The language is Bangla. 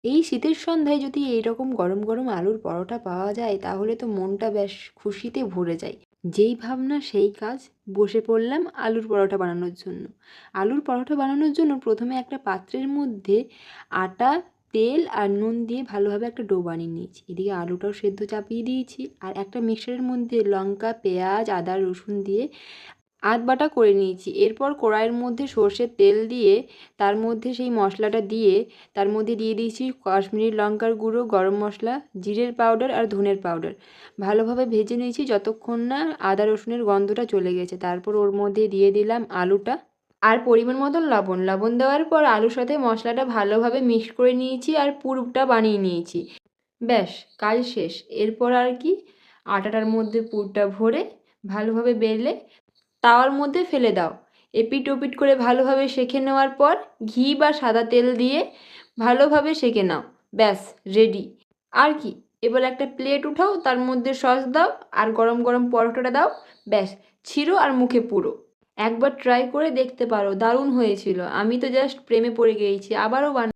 এই শীতের সন্ধ্যায় যদি এইরকম গরম গরম আলুর পরোটা পাওয়া যায় তাহলে তো মনটা বেশ খুশিতে ভরে যায়। যেই ভাবনা সেই কাজ, বসে পড়লাম আলুর পরোটা বানানোর জন্য। আলুর পরোটা বানানোর জন্য প্রথমে একটা পাত্রের মধ্যে আটা, তেল আর নুন দিয়ে ভালোভাবে একটা ডো বানিয়ে নিয়েছি। এদিকে আলুটাও সেদ্ধ চাপিয়ে দিয়েছি, আর একটা মিক্সারের মধ্যে লঙ্কা, পেঁয়াজ, আদা, রসুন দিয়ে বাটা করে নিয়েছি। এরপর কড়াইয়ের মধ্যে সর্ষের তেল দিয়ে তার মধ্যে সেই মশলাটা দিয়ে তার মধ্যে দিয়ে দিয়েছি কাশ্মীরি লঙ্কার গুঁড়ো, গরম মশলা, জিরের পাউডার আর ধনের পাউডার। ভালোভাবে ভেজে নিয়েছি যতক্ষণ না আদা রসুনের গন্ধটা চলে গেছে। তারপর ওর মধ্যে দিয়ে দিলাম আলুটা আর পরিমাণ মতন লবণ। লবণ দেওয়ার পর আলুর সাথে মশলাটা ভালোভাবে মিক্স করে নিয়েছি আর পুরটা বানিয়ে নিয়েছি। ব্যাস, কাজ শেষ। এরপর আর কি, আটাটার মধ্যে পুরটা ভরে ভালোভাবে বেলে তাওয়ার মধ্যে ফেলে দাও। এপিট ওপিট করে ভালোভাবে সেঁকে নেওয়ার পর ঘি বা সাদা তেল দিয়ে ভালোভাবে সেঁকে নাও। ব্যাস, রেডি। আর কি, এবার একটা প্লেট উঠাও, তার মধ্যে সস দাও আর গরম গরম পরোটাটা দাও। ব্যাস, ছিঁড়ো আর মুখে পুরো। একবার ট্রাই করে দেখতে পারো, দারুণ হয়েছিল। আমি তো জাস্ট প্রেমে পড়ে গিয়েছি, আবারও